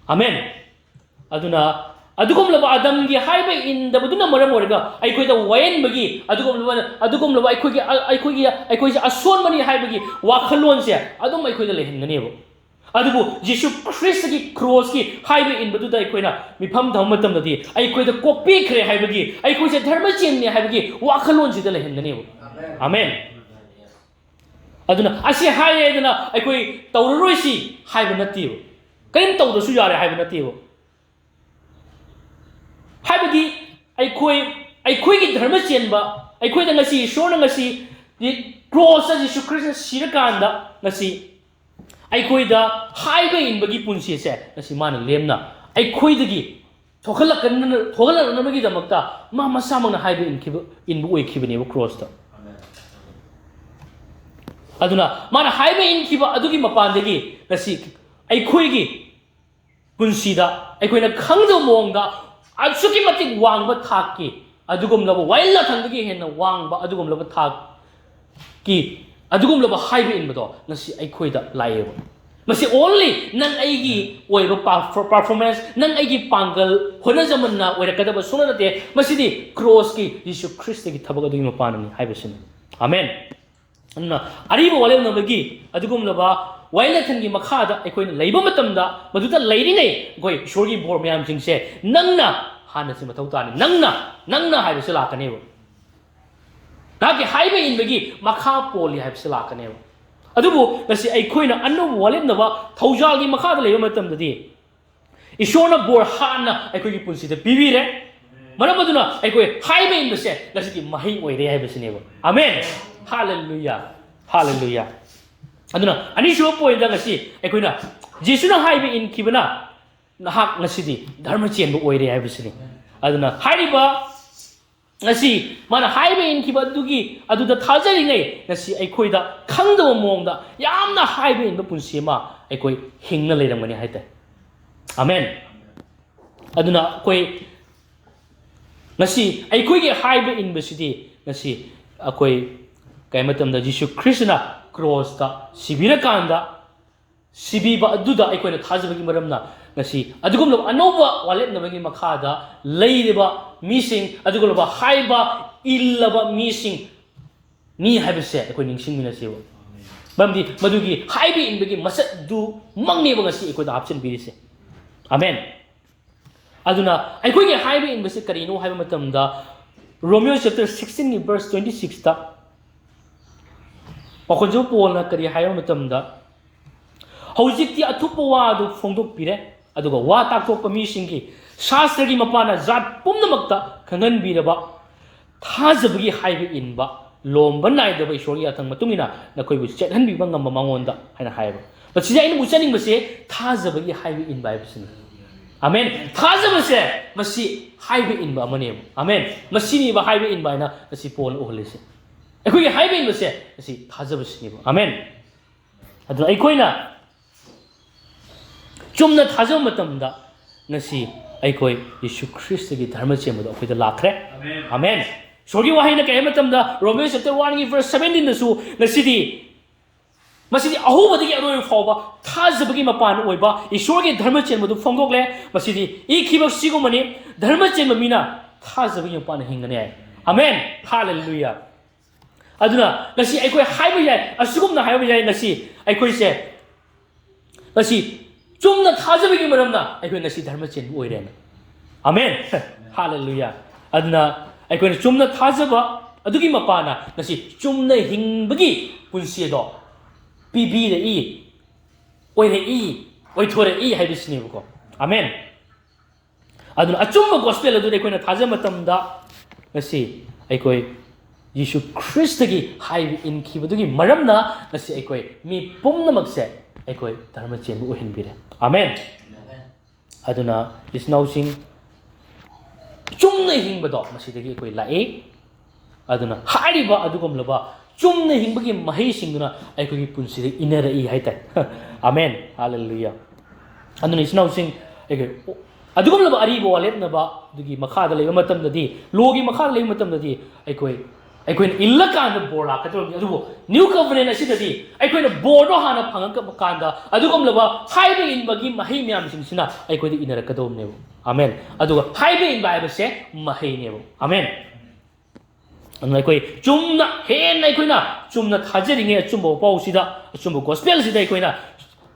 ꯑꯃꯦꯟ ꯑꯗꯨꯅ ꯑꯗꯨꯒꯨꯝꯂꯕ ꯑꯗꯝꯒꯤ ꯍꯥꯏꯕ ꯏꯟꯗꯕꯗꯨꯅ ꯃꯔꯝ ꯑꯣꯏꯔꯒ ꯑꯩꯈꯣꯏꯗ ꯋꯥꯌꯦꯟꯕꯒꯤ ꯑꯗꯨꯒꯨꯝꯂꯕ ꯑꯩꯈꯣꯏꯁꯦ ꯑꯁꯣꯟꯕꯅꯤ ꯍꯥꯏꯕꯒꯤ ꯋꯥꯈꯜꯂꯣꯟꯁꯦ ꯑꯗꯨꯝ ꯑꯩꯈꯣꯏꯗ ꯂꯩꯍꯟꯒꯅꯦꯕ ꯑꯗꯨꯕꯨ ꯖꯤꯁꯨ ꯈ꯭ꯔꯤꯁꯇꯒꯤ ꯀ꯭ꯔꯣꯁꯀꯤ ꯍꯥꯏꯕ ꯏꯟꯕꯗꯨꯗ ꯑꯩꯈꯣꯏꯅ ꯃꯤꯐꯝ ꯊꯝꯕ ꯃꯇꯝꯗꯗꯤ ꯑꯩꯈꯣꯏꯗ ꯀꯣꯛꯄꯤꯈ꯭ꯔꯦ ꯍꯥꯏꯕꯒꯤ ꯑꯩꯈꯣꯏꯁꯦ ꯙꯔꯃ ꯆꯦꯟꯕꯅꯤ ꯍꯥꯏꯕꯒꯤ ꯋꯥꯈꯜꯂꯣꯟꯁꯤꯗ ꯂꯩꯍꯟꯒꯅꯦꯕ ꯑꯃꯦꯟ ꯑꯗꯨꯅ ꯑꯁꯤ ꯍꯥꯏꯔꯦꯗꯅ ꯑꯩꯈꯣꯏ ꯇꯧꯔꯔꯣꯏꯁꯤ ꯍꯥꯏꯕ ꯅꯠꯇꯦꯕ ꯀꯔꯤꯝ ꯇꯧꯗ꯭ꯔꯁꯨ ꯌꯥꯔꯦ ꯍꯥꯏꯕ ꯅꯠꯇꯦꯕ ꯍꯥꯏꯕꯗꯤ ꯑꯩꯈꯣꯏꯒꯤ ꯙꯔꯃ ꯆꯦꯟꯕ ꯑꯩꯈꯣꯏꯗ ꯉꯁꯤ ꯏꯁꯣꯔꯅ ꯉꯁꯤ ꯀ꯭ꯔꯣꯁꯇ ꯖꯤꯁꯨ ꯈ꯭ꯔꯤꯁꯇ ꯁꯤꯔꯀꯥꯟꯗ ꯉꯁꯤ ꯑꯩꯈꯣꯏꯗ ꯍꯥꯏꯕ ꯏꯟꯕꯒꯤ ꯄꯨꯟꯁꯤꯁꯦ ꯉꯁꯤ ꯃꯥꯅ ꯂꯦꯝꯅ ꯑꯩꯈꯣꯏꯗꯒꯤ ꯊꯣꯛꯍꯜꯂꯛꯅꯕꯒꯤꯗꯃꯛꯇ ꯃꯥ ꯃꯁꯥꯃꯛꯅ ꯍꯥꯏꯕ ꯏꯟꯕ ꯑꯣꯏꯈꯤꯕꯅꯦꯕ ꯀ꯭ꯔꯣꯁꯇ ꯑꯗꯨꯅ ꯃꯥꯅ ꯍꯥꯏꯕ ꯏꯟꯈꯤꯕ ꯑꯗꯨꯒꯤ ꯃꯄꯥꯟꯗꯒꯤ ꯉꯁꯤ ꯑꯩꯈꯣꯏꯒꯤ ꯄꯨꯟꯁꯤꯗ ꯑꯩꯈꯣꯏꯅ ꯈꯪꯗꯕ ꯃꯑꯣꯡꯗ ꯑꯁꯨꯛꯀꯤ ꯃꯇꯤꯛ ꯋꯥꯡꯕ ꯊꯥꯛꯀꯤ ꯑꯗꯨꯒꯨꯝꯂꯕ ꯋꯥꯌꯦꯜꯂꯥꯊꯪꯗꯒꯤ ꯍꯦꯟꯅ ꯋꯥꯡꯕ ꯑꯗꯨꯒꯨꯝꯂꯕ ꯊꯥꯛꯀꯤ ꯑꯗꯨꯒꯨꯝꯂꯕ ꯍꯥꯏꯕ ꯏꯟꯕꯗꯣ ꯉꯁꯤ ꯑꯩꯈꯣꯏꯗ ꯂꯥꯛꯑꯦꯕ ꯃꯁꯤ ꯑꯣꯟꯂꯤ ꯅꯪ ꯑꯩꯒꯤ ꯑꯣꯏꯕ ꯄꯔꯐꯣꯔꯃꯦꯟꯁ ꯅꯪ ꯑꯩꯒꯤ ꯄꯥꯡꯒꯜ ꯍꯣꯠꯅꯖꯃꯟꯅ ꯑꯣꯏꯔꯛꯀꯗꯕ ꯁꯨꯡꯅ ꯅꯠꯇꯦ ꯃꯁꯤꯗꯤ ꯀ꯭ꯔꯣꯁꯀꯤ ꯖꯤꯁꯨ ꯈ꯭ꯔꯤꯁꯇꯒꯤ ꯊꯕꯛ ꯑꯗꯨꯒꯤ ꯃꯄꯥꯟꯅꯤ ꯍꯥꯏꯕꯁꯤꯅꯤ ꯑꯃꯦꯟ ꯑꯗꯨꯅ ꯑꯔꯤꯕ ꯋꯥꯌꯦꯜꯅꯕꯒꯤ ꯑꯗꯨꯒꯨꯝꯂꯕ ꯋꯥꯌꯦꯜꯂꯥꯊꯪꯒꯤ ꯃꯈꯥꯗ ꯑꯩꯈꯣꯏꯅ ꯂꯩꯕ ꯃꯇꯝꯗ ꯃꯗꯨꯗ ꯂꯩꯔꯤꯉꯩ ꯑꯩꯈꯣꯏ ꯏꯁꯣꯔꯒꯤ ꯕꯣꯔ ꯃꯌꯥꯝꯁꯤꯡꯁꯦ ꯅꯪꯅ ꯍꯥꯟꯅꯁꯤ ꯃꯊꯧ ꯇꯥꯅꯤ ꯅꯪꯅ ꯍꯥꯏꯕꯁꯤ ꯂꯥꯛꯀꯅꯦꯕ ꯅꯍꯥꯛꯀꯤ ꯍꯥꯏꯕ ꯏꯟꯕꯒꯤ ꯃꯈꯥ ꯄꯣꯜꯂꯤ ꯍꯥꯏꯕꯁꯤ ꯂꯥꯛꯀꯅꯦꯕ ꯑꯗꯨꯕꯨ ꯉꯁꯤ ꯑꯩꯈꯣꯏꯅ ꯑꯅꯧꯕ ꯋꯥꯂꯦꯞꯅꯕ ꯊꯧꯖꯥꯜꯒꯤ ꯃꯈꯥꯗ ꯂꯩꯕ ꯃꯇꯝꯗꯗꯤ ꯏꯁꯣꯔꯅ ꯕꯣꯔ ꯍꯥꯟꯅ ꯑꯩꯈꯣꯏꯒꯤ ꯄꯨꯟꯁꯤꯗ ꯄꯤꯕꯤꯔꯦ ꯃꯔꯝ ꯑꯗꯨꯅ ꯑꯩꯈꯣꯏ ꯍꯥꯏꯕ ꯏꯟꯕꯁꯦ ꯉꯁꯤꯗꯤ ꯃꯍꯩ ꯑꯣꯏꯔꯦ ꯍꯥꯏꯕꯁꯤꯅꯦꯕ ꯑꯃꯦꯟ ꯍꯥꯂꯦꯂꯨꯌꯥ ꯍꯥꯂꯦꯂꯨꯌꯥ ꯑꯗꯨꯅ ꯑꯅꯤꯁꯨꯕ ꯄꯣꯏꯟꯗ ꯉꯁꯤ ꯑꯩꯈꯣꯏꯅ ꯖꯤꯁꯨꯅ ꯍꯥꯏꯕ ꯏꯟꯈꯤꯕꯅ ꯅꯍꯥꯛ ꯉꯁꯤꯗꯤ ꯙꯔꯃ ꯆꯦꯟꯕ ꯑꯣꯏꯔꯦ ꯍꯥꯏꯕꯁꯤꯅꯤ ꯑꯗꯨꯅ ꯍꯥꯏꯔꯤꯕ ngasi mana haibe in kiba dugi aduda thajaringai ngasi aikoida khangdaba mongda yamna haibe in punsi ma aikoi hingna leiramani haite amen aduna koi ngasi aikoi ge haibe in besidi ngasi akoi kaimatam da jisu krishna cross ta sibira kanda sibiba aduda aikoina thajabagi maramna ngasi adugumlo anoba walet nabagi makhada leiriba missing adugulba haiba illaba missing ni habise akoi ningsing mina sewa bamdi madugi haibi inbagi masat du mangni ba ngasi akoi da option birise amen aduna akoi ge haibi inbase karino haiba matamda Romeo chapter 16 verse 26 ta pakhonjo polna kari haiba matamda hojikti athupa wa du phongdok pire aduga wa takthokpa mi singi shastragi mapana zat pumnamakta khangan biraba thajabagi haibe inba lomba naidaba ishori athang matungina nakoibu chethan biba ngamba mangonda haina haiba but sija ina muchaning base thajabagi haibe inba ibsini amen thajabase masi haibe inba amane amen masini ba haibe inba ina asi pol ohlese ekoi haibe inba se asi thajabasini amen adu aikoina chumna thajam matamda ngasi aikoi Yesu Christ gi dharma chemado akoida lakhre amen sogi wahina kai matamda Romeo chapter 1 verse 17 dasu ngasi masidi ahubadagi aroi fawba thajabagi mapan oiba isorgi dharma chemado phongokle masidi ikhiba sigumani dharma chemma mina thajabagi mapan hingane ai amen hallelujah aduna ngasi aikoi haiba yai asugumna haiba yai ngasi aikoi se ngasi chumna thajabagi maramna aikoi ngasi dharma chen oirena amen hallelujah adna aikoi chumna thajaba adugi mapana ngasi chumna hingbagi punsi do ꯄꯤꯕꯤꯔꯛꯏ ꯑꯣꯏꯔꯛꯏ ꯑꯣꯏꯊꯣꯔꯛꯏ ꯍꯥꯏꯕꯁꯤꯅꯦꯕꯀꯣ amen ꯑꯗꯨꯅ ꯑꯆꯨꯝꯕ gospel ꯑꯗꯨꯗ ꯑꯩꯈꯣꯏꯅ ꯊꯥꯖꯕ ꯃꯇꯝꯗ ꯉꯁꯤ ꯑꯩꯈꯣꯏ ꯌꯤꯁꯨ ꯈ꯭ꯔꯤꯁꯇꯒꯤ ꯍꯥꯏꯕ ꯏꯟꯈꯤꯕꯗꯨꯒꯤ ꯃꯔꯝꯅ ꯉꯁꯤ ꯑꯩꯈꯣꯏ ꯃꯤ ꯄꯨꯝꯅꯃꯛꯁꯦ ꯑꯩꯈꯣꯏ ꯙꯔꯃ ꯆꯦꯟꯕ ꯑꯣꯏꯍꯟꯕꯤꯔꯦ ꯑꯃꯦꯟ ꯑꯗꯨꯅ ꯏꯆꯤꯟꯅꯥꯎꯁꯤꯡ ꯆꯨꯝꯅ ꯍꯤꯡꯕꯗꯣ ꯃꯁꯤꯗꯒꯤ ꯑꯩꯈꯣꯏ ꯂꯥꯛꯏ ꯑꯗꯨꯅ ꯍꯥꯏꯔꯤꯕ ꯑꯗꯨꯒꯨꯝꯂꯕ ꯆꯨꯝꯅ ꯍꯤꯡꯕꯒꯤ ꯃꯍꯩꯁꯤꯡꯗꯨꯅ ꯑꯩꯈꯣꯏꯒꯤ ꯄꯨꯟꯁꯤꯗ ꯏꯟꯅꯔꯛꯏ ꯍꯥꯏꯇꯥꯔꯦ ꯑꯃꯦꯟ ꯍꯜꯂꯦꯂꯨꯌꯥ ꯑꯗꯨꯅ ꯏꯆꯤꯟꯅꯥꯎꯁꯤꯡ ꯑꯩꯈꯣꯏ ꯑꯗꯨꯒꯨꯝꯂꯕ ꯑꯔꯤꯕ ꯋꯥꯂꯦꯞꯅꯕ ꯑꯗꯨꯒꯤ ꯃꯈꯥꯗ ꯂꯩꯕ ꯃꯇꯝꯗꯗꯤ ꯂꯣꯒꯤ ꯃꯈꯥꯗ ꯂꯩꯕ ꯃꯇꯝꯗꯗꯤ ꯑꯩꯈꯣꯏꯅ ꯏꯜꯂꯀꯥꯟꯗ ꯕꯣꯔ ꯂꯥꯛꯀꯗꯧꯔꯕꯅꯤ ꯑꯗꯨꯕꯨ ꯅ꯭ꯌꯨ ꯀꯣꯚꯦꯅꯦꯟ ꯑꯁꯤꯗꯗꯤ ꯑꯩꯈꯣꯏꯅ ꯕꯣꯔꯗꯣ ꯍꯥꯟꯅ ꯐꯪꯉꯛꯄ ꯀꯥꯟꯗ ꯑꯗꯨꯒꯨꯝꯂꯕ ꯍꯥꯏꯕ ꯏꯟꯕꯒꯤ ꯃꯍꯩ ꯃꯌꯥꯝꯁꯤꯡꯁꯤꯅ ꯑꯩꯈꯣꯏꯗ 이नꯔꯛꯀꯗꯧꯕꯅꯦꯕ ꯑꯃꯦꯟ ꯑꯗꯨꯒ ꯍꯥꯏꯕ ꯏꯟꯕ ꯍꯥꯏꯕꯁꯦ ꯃꯍꯩꯅꯦꯕ ꯑꯃꯦꯟ ꯑꯗꯨꯅ ꯑꯩꯈꯣꯏ ꯆꯨꯝꯅ ꯍꯦꯟꯅ ꯑꯩꯈꯣꯏꯅ ꯆꯨꯝꯅ ꯊꯥꯖꯔꯤꯉꯩ ꯑꯆꯨꯝꯕ ꯄꯥꯎꯁꯤꯗ ꯑꯆꯨꯝꯕ ꯒꯣꯁꯄꯦꯜꯁꯤꯗ ꯑꯩꯈꯣꯏꯅ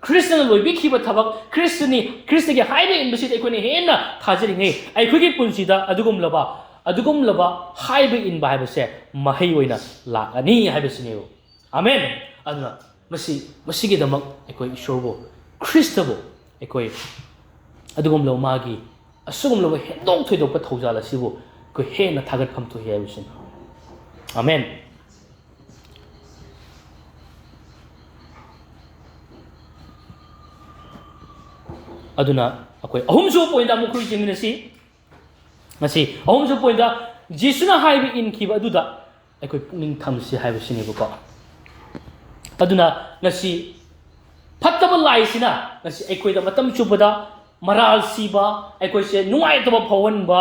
ꯈ꯭ꯔꯤꯁꯇꯅ ꯂꯣꯏꯕꯤꯈꯤꯕ ꯊꯕꯛ ꯈ꯭ꯔꯤꯁꯇꯒꯤ ꯍꯥꯏꯕ ꯏꯟꯕꯁꯤꯗ ꯑꯩꯈꯣꯏꯅ ꯍꯦꯟꯅ ꯊꯥꯖꯔꯤꯉꯩ ꯑꯩꯈꯣꯏꯒꯤ ꯄꯨꯟꯁꯤꯗ ꯑꯗꯨꯒꯨꯝꯂꯕ ꯍꯥꯏꯕ ꯏꯟꯕ ꯍꯥꯏꯕꯁꯦ ꯃꯍꯩ ꯑꯣꯏꯅ ꯂꯥꯛꯑꯅꯤ ꯍꯥꯏꯕꯁꯤꯅꯦꯕ ꯑꯃꯦꯟ ꯑꯗꯨꯅ ꯃꯁꯤꯒꯤꯗꯃꯛ ꯑꯩꯈꯣꯏ ꯏꯁꯣꯔꯕꯨ ꯈ꯭ꯔꯤꯁꯇꯕꯨ ꯑꯩꯈꯣꯏ ꯑꯗꯨꯒꯨꯝꯂꯕ ꯃꯥꯒꯤ ꯑꯁꯤꯒꯨꯝꯂꯕ ꯍꯦꯟꯗꯣꯛ ꯊꯣꯏꯗꯣꯛꯄ ꯊꯧꯖꯥꯜ ꯑꯁꯤꯕꯨ ꯑꯩꯈꯣꯏ ꯍꯦꯟꯅ ꯊꯥꯒꯠꯐꯝ ꯊꯣꯛꯏ ꯍꯥꯏꯕꯁꯤꯅꯤ ꯑꯃꯦꯟ ꯑꯗꯨꯅ ꯑꯩꯈꯣꯏ ꯑꯍꯨꯝꯁꯨꯕ ꯄꯣꯏꯟꯗ ꯑꯃꯨꯛ ꯑꯩꯈꯣꯏ ꯆꯦꯟꯃꯤꯟꯅꯁꯤ ꯉꯁꯤ ꯑꯍꯨꯝꯁꯨꯕ ꯄꯣꯏꯟꯗ ꯖꯤꯁꯨꯅ ꯍꯥꯏꯕ ꯏꯟꯈꯤꯕ ꯑꯗꯨꯗ ꯑꯩꯈꯣꯏ ꯄꯨꯛꯅꯤꯡ ꯊꯝꯁꯤ ꯍꯥꯏꯕꯁꯤꯅꯦꯕꯀꯣ ꯑꯗꯨꯅ ꯉꯁꯤ ꯐꯠꯇꯕ ꯂꯥꯏꯁꯤꯅ ꯉꯁꯤ ꯑꯩꯈꯣꯏꯗ ꯃꯇꯝ ꯆꯨꯞꯄꯗ ꯃꯔꯥꯜ ꯁꯤꯕ ꯑꯩꯈꯣꯏꯁꯦ ꯅꯨꯡꯉꯥꯏꯇꯕ ꯐꯥꯎꯍꯟꯕ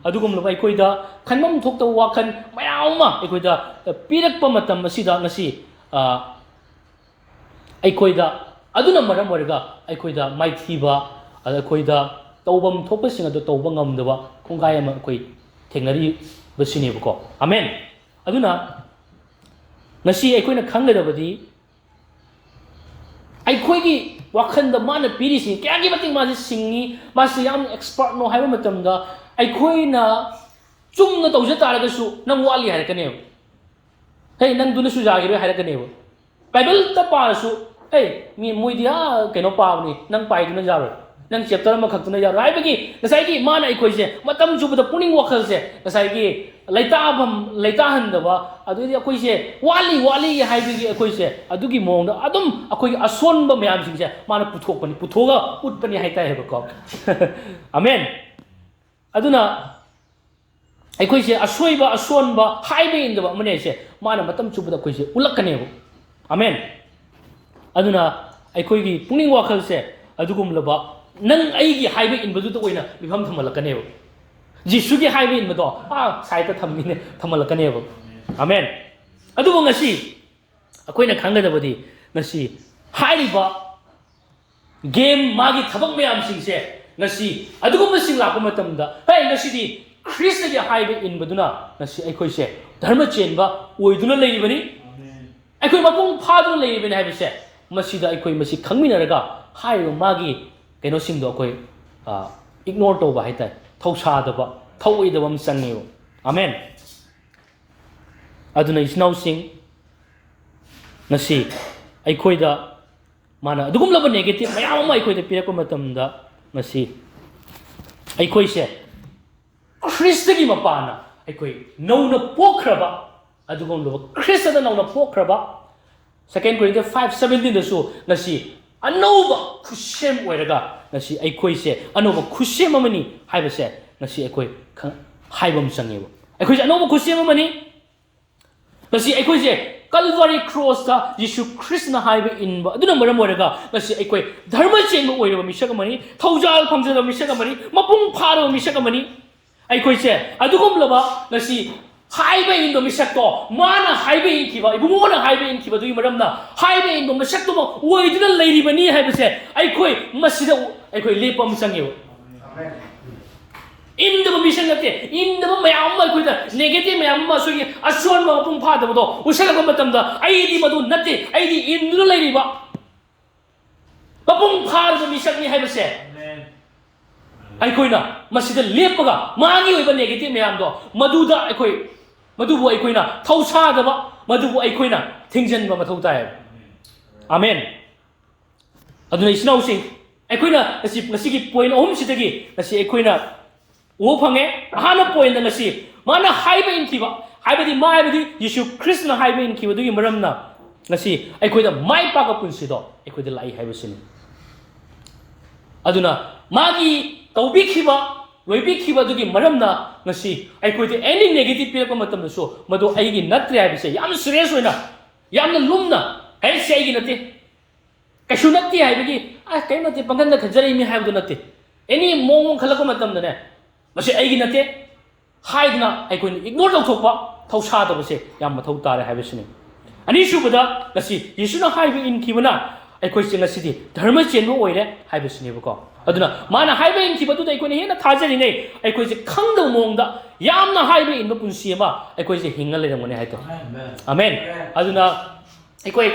ꯑꯗꯨꯒꯨꯝꯂꯕ ꯑꯩꯈꯣꯏꯗ ꯈꯟꯐꯝ ꯊꯣꯛꯇꯕ ꯋꯥꯈꯜ ꯃꯌꯥꯝ ꯑꯃ ꯑꯩꯈꯣꯏꯗ ꯄꯤꯔꯛꯄ ꯃꯇꯝ ꯑꯁꯤꯗ ꯉꯁꯤ ꯑꯩꯈꯣꯏꯗ ꯑꯗꯨꯅ ꯃꯔꯝ ꯑꯣꯏꯔꯒ ꯑꯩꯈꯣꯏꯗ ꯃꯥꯏꯊꯤꯕ ꯑꯩꯈꯣꯏꯗ ꯇꯧꯐꯝ ꯊꯣꯛꯄꯁꯤꯡ ꯑꯗꯨ ꯇꯧꯕ ꯉꯝꯗꯕ ꯈꯣꯡꯒꯥꯏ ꯑꯃ ꯑꯩꯈꯣꯏ ꯊꯦꯡꯅꯔꯤꯕꯁꯤꯅꯦꯕꯀꯣ ꯑꯃꯦꯟ ꯑꯗꯨꯅ ꯉꯁꯤ ꯑꯩꯈꯣꯏꯅ ꯈꯪꯒꯗꯕꯗꯤ ꯑꯩꯈꯣꯏꯒꯤ ꯋꯥꯈꯜꯗ ꯃꯥꯅ ꯄꯤꯔꯤꯁꯤ ꯀꯌꯥꯒꯤ ꯃꯇꯤꯛ ꯃꯥꯁꯤ ꯁꯤꯡꯉꯤ ꯃꯥꯁꯤ ꯌꯥꯝꯅ ꯑꯦꯛꯁꯄꯥꯔꯠꯅꯣ ꯍꯥꯏꯕ ꯃꯇꯝꯗ ꯑꯩꯈꯣꯏꯅ ꯆꯨꯝꯅ ꯇꯧꯖ ꯇꯥꯔꯒꯁꯨ ꯅꯪ ꯋꯥꯠꯂꯤ ꯍꯥꯏꯔꯛꯀꯅꯦꯕ ꯍꯦ ꯅꯪꯗꯨꯅꯁꯨ ꯌꯥꯈꯤꯔꯣꯏ ꯍꯥꯏꯔꯛꯀꯅꯦꯕ ꯕꯥꯏꯕꯜꯗ ꯄꯥꯔꯁꯨ ꯃꯣꯏꯗꯤ ꯀꯩꯅꯣ ꯄꯥꯕꯅꯤ ꯅꯪ ꯄꯥꯏꯗꯨꯅ ꯌꯥꯔꯣꯏ ꯅꯪ ꯆꯦꯞꯇꯔ ꯑꯃꯈꯛꯇꯨꯅ ꯌꯥꯔꯣꯏ ꯍꯥꯏꯕꯒꯤ ꯉꯁꯥꯏꯒꯤ ꯃꯥꯅ ꯑꯩꯈꯣꯏꯁꯦ ꯃꯇꯝ ꯆꯨꯞꯄꯗ ꯄꯨꯛꯅꯤꯡ ꯋꯥꯈꯜꯁꯦ ꯉꯁꯥꯏꯒꯤ ꯂꯩꯇꯥꯍꯟꯗꯕ ꯑꯗꯨꯗꯤ ꯑꯩꯈꯣꯏꯁꯦ ꯋꯥꯠꯂꯤ ꯍꯥꯏꯕꯒꯤ ꯑꯩꯈꯣꯏꯁꯦ ꯑꯗꯨꯒꯤ ꯃꯑꯣꯡꯗ ꯑꯗꯨꯝ ꯑꯩꯈꯣꯏꯒꯤ ꯑꯁꯣꯟꯕ ꯃꯌꯥꯝꯁꯤꯡꯁꯦ ꯃꯥꯅ ꯄꯨꯊꯣꯛꯑꯒ ꯎꯠꯄꯅꯤ ꯍꯥꯏꯇꯥꯔꯦꯕꯀꯣ ꯑꯃꯦꯟ ꯑꯗꯨꯅ ꯑꯩꯈꯣꯏꯁꯦ ꯑꯁꯣꯟꯕ ꯍꯥꯏꯕ ꯏꯟꯗꯕ ꯑꯃꯅꯦꯁꯦ ꯃꯥꯅ ꯃꯇꯝ ꯆꯨꯞꯄꯗ ꯑꯩꯈꯣꯏꯁꯦ ꯎꯠꯂꯛꯀꯅꯦꯕ ꯑꯃꯦꯟ ꯑꯗꯨꯅ ꯑꯩꯈꯣꯏꯒꯤ ꯄꯨꯛꯅꯤꯡ ꯋꯥꯈꯜꯁꯦ ꯑꯗꯨꯒꯨꯝꯂꯕ ꯅꯪ ꯑꯩꯒꯤ ꯍꯥꯏꯕ ꯏꯟꯕꯗꯨꯗ ꯑꯣꯏꯅ ꯃꯤꯐꯝ ꯊꯝꯍꯜꯂꯛꯀꯅꯦꯕ ꯖꯤꯁꯨꯒꯤ ꯍꯥꯏꯕ ꯏꯟꯕꯗꯣ ꯁꯥꯏꯗꯇ ꯊꯝꯍꯜꯂꯛꯀꯅꯦꯕ ꯑꯃꯦꯟ ꯑꯗꯨꯕꯨ ꯉꯁꯤ ꯑꯩꯈꯣꯏꯅ ꯈꯪꯒꯗꯕꯗꯤ ꯉꯁꯤ ꯍꯥꯏꯔꯤꯕ ꯒꯦꯝ ꯃꯥꯒꯤ ꯊꯕꯛ ꯃꯌꯥꯝꯁꯤꯡꯁꯦ ꯉꯁꯤ ꯑꯗꯨꯒꯨꯝꯕꯁꯤꯡ ꯂꯥꯛꯄ ꯃꯇꯝꯗ ꯉꯁꯤꯗꯤ ꯈ꯭ꯔꯤꯁꯇꯒꯤ ꯍꯥꯏꯕ ꯏꯟꯕꯗꯨꯅ ꯉꯁꯤ ꯑꯩꯈꯣꯏꯁꯦ ꯙꯔꯃ ꯆꯦꯟꯕ ꯑꯣꯏꯗꯨꯅ ꯂꯩꯔꯤꯕꯅꯤ ꯑꯩꯈꯣꯏ ꯃꯄꯨꯡ ꯐꯥꯗꯨꯅ ꯂꯩꯔꯤꯕꯅꯤ ꯍꯥꯏꯕꯁꯦ ꯃꯁꯤꯗ ꯑꯩꯈꯣꯏ ꯃꯁꯤ ꯈꯪꯃꯤꯟꯅꯔꯒ ꯍꯥꯏꯔꯤꯕ ꯃꯥꯒꯤ ꯀꯩꯅꯣꯁꯤꯡꯗꯣ ꯑꯩꯈꯣꯏ ꯏꯒꯅꯣꯔ ꯇꯧꯕ ꯍꯥꯏꯇꯥꯔꯦ ꯊꯧꯁꯥꯗꯕ ꯊꯧꯑꯣꯏꯗꯕ ꯑꯃ ꯆꯪꯉꯦꯕ ꯑꯃꯦꯟ ꯑꯗꯨꯅ ꯏꯆꯤꯟꯅꯥꯎꯁꯤꯡ ꯉꯁꯤ ꯑꯩꯈꯣꯏꯗ ꯃꯥꯅ ꯑꯗꯨꯒꯨꯝꯂꯕ ꯅꯦꯒꯦꯇꯤꯚ ꯃꯌꯥꯝ ꯑꯃ ꯑꯩꯈꯣꯏꯗ ꯄꯤꯔꯛꯄ ꯃꯇꯝꯗ ꯉꯁꯤ ꯑꯩꯈꯣꯏꯁꯦ ꯈ꯭ꯔꯤꯁꯇꯒꯤ ꯃꯄꯥꯟꯅ ꯑꯩꯈꯣꯏ ꯅꯧꯅ ꯄꯣꯛꯈ꯭ꯔꯕ ꯑꯗꯨꯒꯨꯝꯂꯕ ꯈ꯭ꯔꯤꯁꯇꯗ ꯅꯧꯅ ꯄꯣꯛꯈ꯭ꯔꯕ 2 Corinthians 5:17 ꯉꯁꯤ ꯑꯅꯧꯕ ꯈꯨꯠꯁꯦꯝ ꯑꯣꯏꯔꯒ ꯉꯁꯤ ꯑꯩꯈꯣꯏꯁꯦ ꯑꯅꯧꯕ ꯈꯨꯠꯁꯦꯝ ꯑꯃꯅꯤ ꯍꯥꯏꯕꯁꯦ ꯉꯁꯤ ꯑꯩꯈꯣꯏ ꯍꯥꯏꯕ ꯑꯃ ꯆꯪꯉꯦꯕ ꯑꯩꯈꯣꯏꯁꯦ ꯑꯅꯧꯕ ꯈꯨꯠꯁꯦꯝ ꯑꯃꯅꯤ ꯉꯁꯤ ꯑꯩꯈꯣꯏꯁꯦ ꯀꯜꯚꯥꯔꯤ ꯀ꯭ꯔꯣꯁꯇ ꯌꯤꯁꯨ ꯈ꯭ꯔꯤꯁꯅ ꯍꯥꯏꯕ ꯏꯟꯕ ꯑꯗꯨꯅ ꯃꯔꯝ ꯑꯣꯏꯔꯒ ꯉꯁꯤ ꯑꯩꯈꯣꯏ ꯙꯔꯃ ꯆꯦꯟꯕ ꯑꯣꯏꯔꯕ ꯃꯤꯁꯛ ꯑꯃꯅꯤ ꯊꯧꯖꯥꯜ ꯐꯪꯖꯕ ꯃꯤꯁꯛ ꯑꯃꯅꯤ ꯃꯄꯨꯡ ꯐꯥꯔꯕ ꯃꯤꯁꯛ ꯑꯃꯅꯤ ꯑꯩꯈꯣꯏꯁꯦ ꯑꯗꯨꯒꯨꯝꯂꯕ ꯉꯁꯤ high bay in the Mishako, Mana high bay in Kiva, Ibuna high bay in Kiva, do you remember? High bay in the Mishako, why didn't Lady Bani have said, I quit, Masida, I quit Lipum Sangu. In the mission of it, in the Mayama with the negative Mayama, so you a son of part of the Usakamatanda, I did nothing, I did in the lady. Babum part of the mission you have said. I quit now, Masida Lipaga, Mani with a negative Mayamdo, Maduda, I quit. Madubu Equina, Tausada, Madubu Equina, things in Mamatota. 아멘. ꯑꯗꯨꯅ 이신하우싱 ꯑꯩꯈꯣꯏꯅ ꯉꯁꯤꯒꯤ point ꯑꯍꯨꯝꯁꯤꯗꯒꯤ ꯉꯁꯤ ꯑꯩꯈꯣꯏꯅ ꯎꯕ ꯐꯪꯉꯦ ꯑꯍꯥꯟꯕ ꯄꯣꯏꯟꯗ ꯉꯁꯤ ꯃꯥꯅ ꯍꯥꯏꯕ ꯏꯟꯈꯤꯕ ꯍꯥꯏꯕꯗꯤ ꯃꯥ ꯍꯥꯏꯕꯗꯤ ꯌꯤꯁꯨ ꯈ꯭ꯔꯤꯁꯅ ꯍꯥꯏꯕ ꯏꯟꯈꯤꯕꯗꯨꯒꯤ ꯃꯔꯝꯅ ꯉꯁꯤ ꯑꯩꯈꯣꯏꯗ ꯃꯥꯏ ꯄꯥꯛꯄ ꯄꯨꯟꯁꯤꯗꯣ ꯑꯩꯈꯣꯏꯗ ꯂꯥꯛꯏ ꯍꯥꯏꯕꯁꯤꯅꯤ ꯑꯗꯨꯅ ꯃꯥꯒꯤ ꯇꯧꯕꯤꯈꯤꯕ ꯂꯣꯏꯕꯤꯈꯤꯕꯗꯨꯒꯤ ꯃꯔꯝꯅ ꯉꯁꯤ ꯑꯩꯈꯣꯏꯗ ꯑꯦꯅꯤ ꯅꯦꯒꯦꯇꯤꯚ ꯄꯤꯔꯛꯄ ꯃꯇꯝꯗꯁꯨ ꯃꯗꯨ ꯑꯩꯒꯤ ꯅꯠꯇ꯭ꯔꯦ ꯍꯥꯏꯕꯁꯦ ꯌꯥꯝꯅ ꯁꯤꯔꯤꯌꯁ ꯑꯣꯏꯅ ꯌꯥꯝꯅ ꯂꯨꯝꯅ ꯁꯤ ꯑꯩꯒꯤ ꯅꯠꯇꯦ ꯀꯩꯁꯨ ꯅꯠꯇꯦ ꯍꯥꯏꯕꯒꯤ ꯀꯩꯝ ꯅꯠꯇꯦ ꯄꯪꯈꯟꯗ ꯈꯟꯖꯔꯛꯏꯅꯤ ꯍꯥꯏꯕꯗꯨ ꯅꯠꯇꯦ ꯑꯦꯅꯤ ꯃꯑꯣꯡ ꯈꯜꯂꯛꯄ ꯃꯇꯝꯗꯅꯦ ꯃꯁꯤ ꯑꯩꯒꯤ ꯅꯠꯇꯦ ꯍꯥꯏꯗꯨꯅ ꯑꯩꯈꯣꯏꯅ ꯏꯒꯅꯣꯔ ꯇꯧꯊꯣꯛꯄ ꯊꯧꯁꯥꯗꯕꯁꯦ ꯌꯥꯝ ꯃꯊꯧ ꯇꯥꯔꯦ ꯍꯥꯏꯕꯁꯤꯅꯤ ꯑꯅꯤꯁꯨꯕꯗ ꯉꯁꯤ ꯌꯤꯁꯨꯅ ꯍꯥꯏꯕ ꯏꯟꯈꯤꯕꯅ ꯑꯩꯈꯣꯏꯁꯦ ꯉꯁꯤꯗꯤ ꯙꯔꯃ ꯆꯦꯟꯕ ꯑꯣꯏꯔꯦ ꯍꯥꯏꯕꯁꯤꯅꯦꯕꯀꯣ ꯑꯗꯨꯅ ꯃꯥꯅ ꯍꯥꯏꯕ ꯏꯟꯈꯤꯕꯗꯨꯗ ꯑꯩꯈꯣꯏꯅ ꯍꯦꯟꯅ ꯊꯥꯖꯔꯤꯉꯩ ꯑꯩꯈꯣꯏꯁꯦ ꯈꯪꯗꯕ ꯃꯑꯣꯡꯗ ꯌꯥꯝꯅ ꯍꯥꯏꯕ ꯏꯟꯕ ꯄꯨꯟꯁꯤ ꯑꯃ ꯑꯩꯈꯣꯏꯁꯦ ꯍꯤꯡꯉ ꯂꯩꯔꯝꯒꯅꯤ ꯍꯥꯏꯇꯥꯔꯦ ꯑꯃꯦꯟ ꯑꯗꯨꯅ ꯑꯩꯈꯣꯏ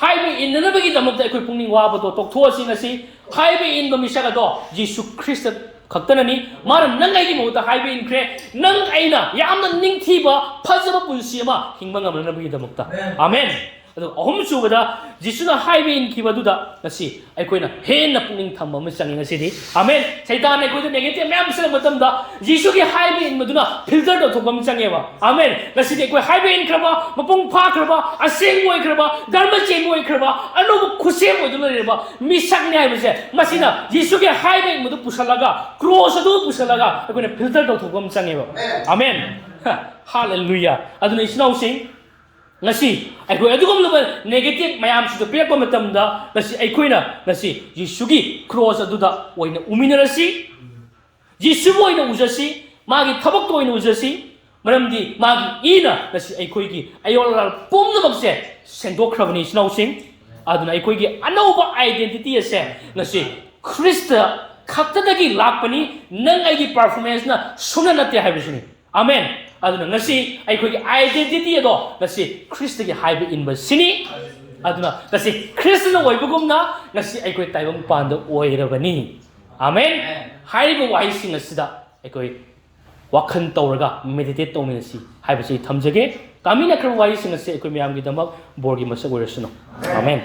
ꯍꯥꯏꯕ ꯏꯟꯅꯅꯕꯒꯤꯗꯃꯛꯇ ꯑꯩꯈꯣꯏ ꯄꯨꯛꯅꯤꯡ ꯋꯥꯕꯗꯣ ꯇꯣꯛꯊꯣꯛꯑꯁꯤ ꯉꯁꯤ ꯍꯥꯏꯕ ꯏꯟꯕ ꯃꯤꯁꯛ ꯑꯗꯣ ꯌꯤꯁꯨ ꯈ꯭ꯔꯤꯁꯇ ꯈꯛꯇꯅꯅꯤ ꯃꯥꯅ ꯅꯪ ꯑꯩꯒꯤ ꯃꯍꯨꯠꯇ ꯍꯥꯏꯕ ꯏꯟꯈ꯭ꯔꯦ ꯅꯪ ꯑꯩꯅ ꯌꯥꯝꯅ ꯅꯤꯡꯊꯤꯕ ꯐꯖꯕ ꯄꯨꯟꯁꯤ ꯑꯃ ꯍꯤꯡꯕ ꯉꯝꯅꯅꯕꯒꯤꯗꯃꯛꯇ ꯑꯃꯦꯟ ꯑꯗꯨꯒ ꯑꯍꯨꯝꯁꯨꯕꯗ ꯌꯤꯁꯨꯅ ꯍꯥꯏꯕ ꯏꯟꯈꯤꯕꯗꯨꯗ ꯉꯁꯤ ꯑꯩꯈꯣꯏꯅ ꯍꯦꯟꯅ ꯄꯨꯛꯅꯤꯡ ꯊꯝꯕ ꯑꯃ ꯆꯪꯉꯤ ꯉꯁꯤꯗꯤ ꯑꯃꯦꯟ ꯁꯩꯇꯥꯟ ꯑꯩꯈꯣꯏꯗ ꯅꯦꯒꯦꯇꯤꯚ ꯃꯌꯥꯝ ꯄꯤꯁꯜꯂꯛꯄ ꯃꯇꯝꯗ ꯌꯤꯁꯨꯒꯤ ꯍꯥꯏꯕ ꯏꯟꯕꯗꯨꯅ ꯐꯤꯜꯇꯔ ꯇꯧꯊꯣꯛꯄ ꯑꯃ ꯆꯪꯉꯦꯕ ꯑꯃꯦꯟ ꯉꯁꯤꯗꯤ ꯑꯩꯈꯣꯏ ꯍꯥꯏꯕ ꯏꯟꯈ꯭ꯔꯕ ꯃꯄꯨꯡ ꯐꯥꯈ꯭ꯔꯕ ꯑꯁꯦꯡꯕ ꯑꯣꯏꯈ꯭ꯔꯕ ꯙꯔꯃ ꯆꯦꯟꯕ ꯑꯣꯏꯈ꯭ꯔꯕ ꯑꯅꯧꯕ ꯈꯨꯠꯁꯦꯝ ꯑꯣꯏꯗꯨꯅ ꯂꯩꯔꯕ ꯃꯤꯁꯛꯅꯤ ꯍꯥꯏꯕꯁꯦ ꯃꯁꯤꯅ ꯌꯤꯁꯨꯒꯤ ꯍꯥꯏꯕ ꯏꯟꯕꯗꯨ ꯄꯨꯁꯜꯂꯒ ꯀ꯭ꯔꯣꯁ ꯑꯗꯨ ꯄꯨꯁꯜꯂꯒ ꯑꯩꯈꯣꯏꯅ ꯐꯤꯜꯇꯔ ꯇꯧꯊꯣꯛꯄ ꯑꯃ ꯆꯪꯉꯦꯕ ꯑꯃꯦꯟ ꯍꯥꯂꯦꯂꯨꯌꯥ ꯑꯗꯨꯅ 이신하우싱 ngasi ꯑꯩꯈꯣꯏ ꯑꯗꯨꯒꯨꯝꯂꯕ ꯅꯦꯒꯦꯇꯤꯚ ꯃꯌꯥꯝꯁꯤꯗ ꯄꯤꯔꯛꯄ ꯃꯇꯝꯗ ꯉꯁꯤ ꯑꯩꯈꯣꯏꯅ ꯉꯁꯤ ꯌꯤꯁꯨꯒꯤ ꯀ꯭ꯔꯣꯁ ꯑꯗꯨꯗ ꯑꯣꯏꯅ ꯎꯃꯤꯟꯅꯔꯁꯤ ꯌꯤꯁꯨꯕꯨ ꯑꯣꯏꯅ ꯎꯖꯁꯤ ꯃꯥꯒꯤ ꯊꯕꯛꯇ ꯑꯣꯏꯅ ꯎꯖꯁꯤ ꯃꯔꯝꯗꯤ ꯃꯥꯒꯤ ꯏꯅ ꯉꯁꯤ ꯑꯩꯈꯣꯏꯒꯤ ꯑꯌꯣꯜ ꯑꯔꯥꯜ ꯄꯨꯝꯅꯃꯛꯁꯦ ꯁꯦꯡꯗꯣꯛꯈ꯭ꯔꯕꯅꯤ 이신하우싱 ꯑꯗꯨꯅ ꯑꯩꯈꯣꯏꯒꯤ ꯑꯅꯧꯕ ꯑꯥꯏꯗꯦꯟꯇꯤꯇꯤ ꯑꯁꯦ ꯉꯁꯤ ꯈ꯭ꯔꯤꯁꯇ ꯈꯛꯇꯗꯒꯤ ꯂꯥꯛꯄꯅꯤ ꯅꯪ ꯑꯩꯒꯤ ꯄꯔꯐꯣꯔꯃꯦꯟꯁꯅ ꯁꯨꯡꯅ ꯅꯠꯇꯦ ꯍꯥꯏꯕꯁꯤꯅꯤ ꯑꯃꯦꯟ ꯑꯗꯨꯅ ngasi ꯑꯩꯈꯣꯏꯒꯤ 아이덴티티 ꯑꯗꯣ ngasi ꯈ꯭ꯔꯤꯁꯇꯒꯤ ꯍꯥꯏꯕ ꯏꯟꯕꯁꯤꯅꯤ ꯑꯗꯨꯅ ngasi ꯈ꯭ꯔꯤꯁꯇꯅ ꯑꯣꯏꯕꯒꯨꯝꯅ ngasi ꯑꯩꯈꯣꯏ ꯇꯥꯏꯕꯪꯄꯥꯟꯗ ꯑꯣꯏꯔꯕꯅꯤ ꯑꯃꯦꯟ ꯍꯥꯏꯔꯤꯕ ꯋꯥꯍꯩꯁꯤꯡ ꯑꯁꯤꯗ ꯑꯩꯈꯣꯏ ꯋꯥꯈꯜ ꯇꯧꯔꯒ ꯃꯦꯗꯤꯇꯦꯠ ꯇꯧꯃꯤꯟꯅꯁꯤ ꯍꯥꯏꯕꯁꯤ ꯊꯝꯖꯒꯦ ꯇꯥꯃꯤꯟꯅꯈ꯭ꯔꯕ ꯋꯥꯍꯩꯁꯤꯡ ꯑꯁꯤ ꯑꯩꯈꯣꯏ ꯃꯌꯥꯝꯒꯤꯗꯃꯛ ꯕꯣꯔꯒꯤ ꯃꯁꯛ ꯑꯣꯏꯔꯁꯅꯨ ꯑꯃꯦꯟ